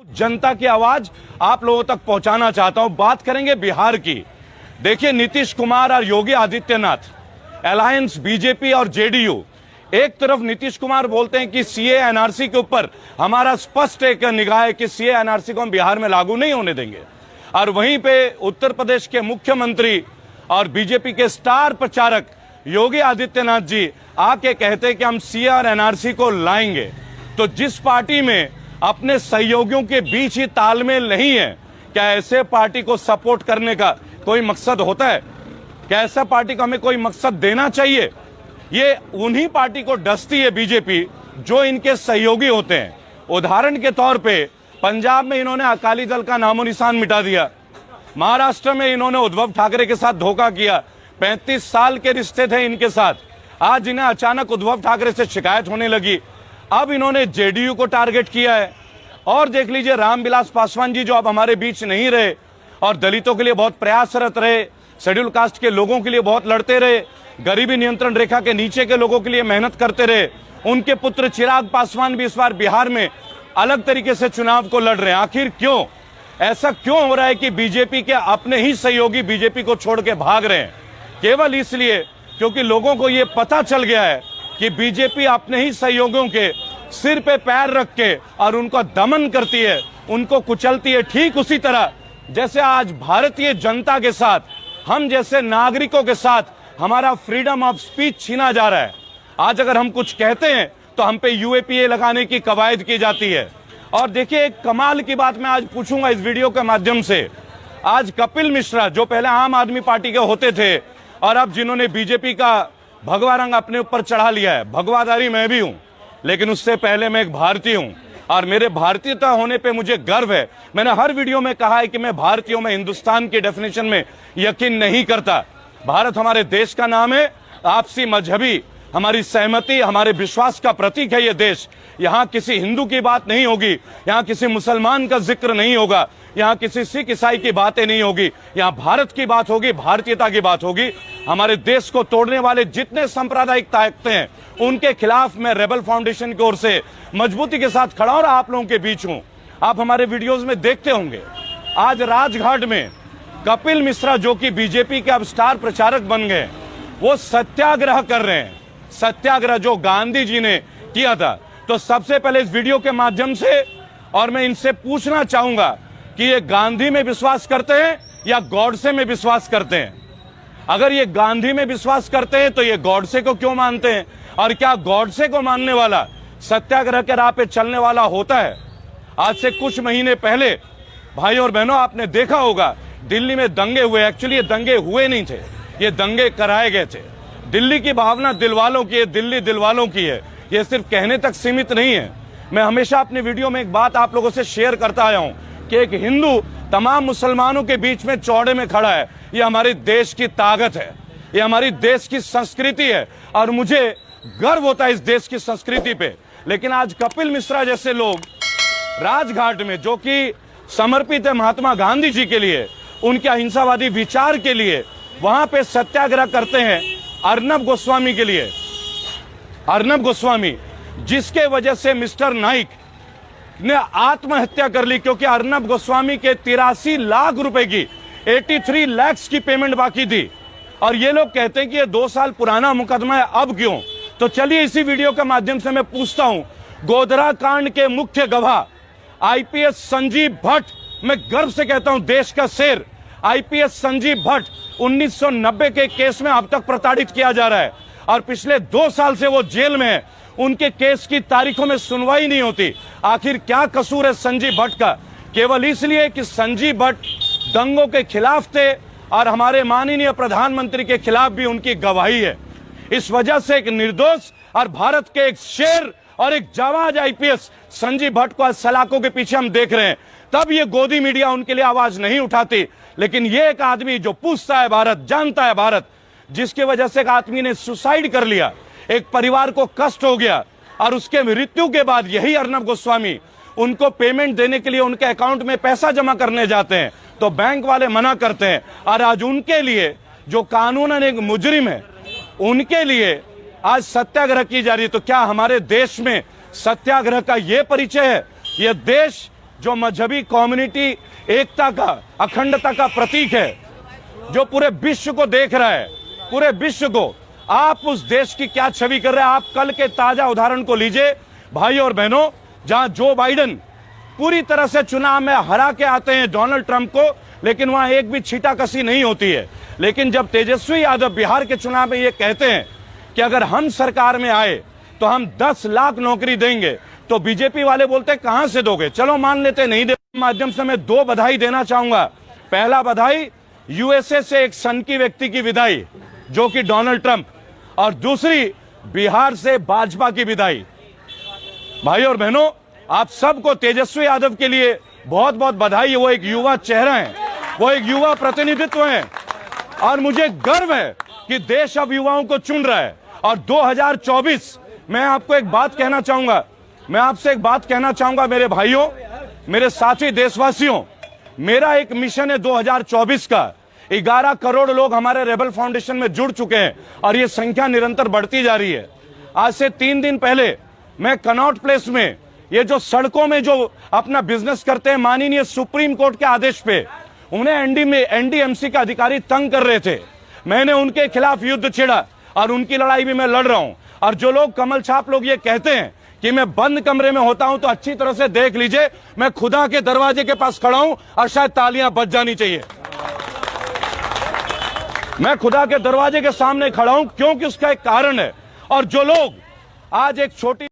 जनता की आवाज आप लोगों तक पहुंचाना चाहता हूं। बात करेंगे बिहार की। देखिए, नीतीश कुमार और योगी आदित्यनाथ अलायंस, बीजेपी और जेडीयू, एक तरफ नीतीश कुमार बोलते हैं कि सीए एनआरसी के ऊपर हमारा स्पष्ट एक निगाह है कि सीए एनआरसी को हम बिहार में लागू नहीं होने देंगे, और वहीं पे उत्तर प्रदेश के मुख्यमंत्री और बीजेपी के स्टार प्रचारक योगी आदित्यनाथ जी आके कहते हैं कि हम सीए और एनआरसी को लाएंगे। तो जिस पार्टी में अपने सहयोगियों के बीच ही तालमेल नहीं है, क्या ऐसे पार्टी को सपोर्ट करने का कोई मकसद होता है? क्या ऐसा पार्टी को हमें कोई मकसद देना चाहिए? ये उन्हीं पार्टी को डसती है बीजेपी जो इनके सहयोगी होते हैं। उदाहरण के तौर पे पंजाब में इन्होंने अकाली दल का नामो निशान मिटा दिया, महाराष्ट्र में इन्होंने उद्धव ठाकरे के साथ धोखा किया, 35 साल के रिश्ते थे इनके साथ, आज इन्हें अचानक उद्धव ठाकरे से शिकायत होने लगी। अब इन्होंने जेडीयू को टारगेट किया है। और देख लीजिए, रामविलास पासवान जी जो अब हमारे बीच नहीं रहे और दलितों के लिए बहुत प्रयासरत रहे, शेड्यूल कास्ट के लोगों के लिए बहुत लड़ते रहे, गरीबी नियंत्रण रेखा के नीचे के लोगों के लिए मेहनत करते रहे, उनके पुत्र चिराग पासवान भी इस बार बिहार में अलग तरीके से चुनाव को लड़ रहे हैं। आखिर क्यों ऐसा क्यों हो रहा है कि बीजेपी के अपने ही सहयोगी बीजेपी को छोड़ के भाग रहे हैं? केवल इसलिए क्योंकि लोगों को यह पता चल गया है कि बीजेपी अपने ही सहयोगियों के सिर पे पैर रख के और उनको दमन करती है, उनको कुचलती है। ठीक उसी तरह जैसे आज भारतीय जनता के साथ, हम जैसे नागरिकों के साथ हमारा फ्रीडम ऑफ स्पीच छीना जा रहा है। आज अगर हम कुछ कहते हैं तो हम पे यूएपीए लगाने की कवायद की जाती है। और देखिए, एक कमाल की बात मैं आज पूछूंगा इस वीडियो के माध्यम से। आज कपिल मिश्रा जो पहले आम आदमी पार्टी के होते थे और अब जिन्होंने बीजेपी का भगवा रंग अपने ऊपर चढ़ा लिया है, भगवाधारी मैं भी हूं, लेकिन उससे पहले मैं एक भारतीय हूं और मेरे भारतीयता होने पे मुझे गर्व है। मैंने हर वीडियो में कहा है कि मैं भारतीय हूं, मैं हिंदुस्तान की डेफिनेशन में यकीन नहीं करता। भारत हमारे देश का नाम है, आपसी मजहबी हमारी सहमति, हमारे विश्वास का प्रतीक है ये देश। यहाँ किसी हिंदू की बात नहीं होगी, यहाँ किसी मुसलमान का जिक्र नहीं होगा, यहाँ किसी सिख ईसाई की बातें नहीं होगी, यहाँ भारत की बात होगी, भारतीयता की बात होगी। हमारे देश को तोड़ने वाले जितने सांप्रदायिक ताकतें हैं उनके खिलाफ मैं रेबल फाउंडेशन की ओर से मजबूती के साथ खड़ा और आप लोगों के बीच हूं। आप हमारे वीडियोज में देखते होंगे, आज राजघाट में कपिल मिश्रा जो कि बीजेपी के अब स्टार प्रचारक बन गए, वो सत्याग्रह कर रहे हैं। सत्याग्रह जो गांधी जी ने किया था। तो सबसे पहले इस वीडियो के माध्यम से और मैं इनसे पूछना चाहूंगा कि ये गांधी में विश्वास करते हैं या गॉडसे में विश्वास करते हैं? अगर ये गांधी में विश्वास करते हैं तो ये गॉडसे को क्यों मानते हैं? और क्या गॉडसे को मानने वाला सत्याग्रह के राह पे चलने वाला होता है? आज से कुछ महीने पहले भाई और बहनों, आपने देखा होगा दिल्ली में दंगे हुए। एक्चुअली ये दंगे हुए नहीं थे, ये दंगे कराए गए थे। दिल्ली की भावना दिल वालों की है, दिल्ली दिल वालों की है, ये सिर्फ कहने तक सीमित नहीं है। मैं हमेशा अपने वीडियो में एक बात आप लोगों से शेयर करता आया हूं कि एक हिंदू तमाम मुसलमानों के बीच में चौड़े में खड़ा है। ये हमारे देश की ताकत है, ये हमारी देश की संस्कृति है और मुझे गर्व होता है इस देश की संस्कृति पे। लेकिन आज कपिल मिश्रा जैसे लोग राजघाट में, जो कि समर्पित है महात्मा गांधी जी के लिए, उनके अहिंसावादी विचार के लिए, वहां पे सत्याग्रह करते हैं अर्नब गोस्वामी के लिए। अर्नब गोस्वामी जिसके वजह से मिस्टर नाइक ने आत्महत्या कर ली, क्योंकि अर्नब गोस्वामी के 83 लाख रुपए की 83 लाख की पेमेंट बाकी थी। और ये लोग कहते हैं कि ये 2 साल पुराना मुकदमा है, अब क्यों? तो चलिए इसी वीडियो के माध्यम से मैं पूछता हूं, गोधरा कांड के मुख्य गवाह आईपीएस संजीव भट्ट, मैं गर्व से कहता हूं देश का शेर, आईपीएस संजीव भट्ट 1990 के केस में अब तक प्रताड़ित किया जा रहा है और पिछले 2 साल से वो जेल में है। उनके केस की तारीखों में सुनवाई नहीं होती। आखिर क्या कसूर है संजीव भट्ट का? केवल इसलिए कि संजीव भट्ट दंगों के खिलाफ थे और हमारे माननीय प्रधानमंत्री के खिलाफ भी उनकी गवाही है। इस वजह से एक निर्दोष और भारत के एक शेर और एक जाबाज आईपीएस संजीव भट्ट को सलाखों के पीछे हम देख रहे हैं। तब ये गोदी मीडिया उनके लिए आवाज नहीं उठाती। लेकिन ये एक आदमी जो पूछता है भारत, जानता है भारत, जिसकी वजह से एक आदमी ने सुसाइड कर लिया, एक परिवार को कष्ट हो गया और उसके मृत्यु के बाद यही अर्नब गोस्वामी उनको पेमेंट देने के लिए उनके अकाउंट में पैसा जमा करने जाते हैं तो बैंक वाले मना करते हैं। और आज उनके लिए जो कानूनन एक मुजरिम है, उनके लिए आज सत्याग्रह की जा रही है। तो क्या हमारे देश में सत्याग्रह का ये परिचय है? यह देश जो मजहबी कम्युनिटी एकता का, अखंडता का प्रतीक है, जो पूरे विश्व को देख रहा है, पूरे विश्व को, आप उस देश की क्या छवि कर रहे हैं? आप कल के ताजा उदाहरण को लीजिए भाई और बहनों, जहां जो बाइडेन पूरी तरह से चुनाव में हरा के आते हैं डोनाल्ड ट्रंप को, लेकिन वहां एक भी छींटाकशी नहीं होती है। लेकिन जब तेजस्वी यादव बिहार के चुनाव में ये कहते हैं कि अगर हम सरकार में आए तो हम 10 लाख नौकरी देंगे, तो बीजेपी वाले बोलते हैं कहां से दोगे? चलो मान लेते नहीं दे। माध्यम से मैं 2 बधाई देना चाहूंगा। पहला बधाई यूएसए से एक सनकी व्यक्ति की विदाई, जो कि डोनाल्ड ट्रंप, और दूसरी बिहार से भाजपा की विदाई। भाई और बहनों, आप सबको तेजस्वी यादव के लिए बहुत बहुत बधाई। वो एक युवा चेहरा है, वो एक युवा प्रतिनिधित्व है, और मुझे गर्व है कि देश अब युवाओं को चुन रहा है। और 2024 मैं आपको एक बात कहना चाहूंगा, मैं आपसे एक बात कहना चाहूंगा मेरे भाइयों, मेरे साथी देशवासियों, मेरा एक मिशन है 2024 का। 11 करोड़ लोग हमारे रेबल फाउंडेशन में जुड़ चुके हैं और ये संख्या निरंतर बढ़ती जा रही है। आज से 3 दिन पहले मैं कनॉट प्लेस में, ये जो सड़कों में जो अपना बिजनेस करते हैं, माननीय सुप्रीम कोर्ट के आदेश पे उन्हें एनडीएमसी के अधिकारी तंग कर रहे थे। मैंने उनके खिलाफ युद्ध छेड़ा और उनकी लड़ाई भी मैं लड़ रहा हूं। और जो लोग कमल छाप लोग ये कहते हैं कि मैं बंद कमरे में होता हूं, तो अच्छी तरह से देख लीजिए, मैं खुदा के दरवाजे के पास खड़ा हूं और शायद तालियां बज जानी चाहिए। मैं खुदा के दरवाजे के सामने खड़ा हूं क्योंकि उसका एक कारण है। और जो लोग आज एक छोटी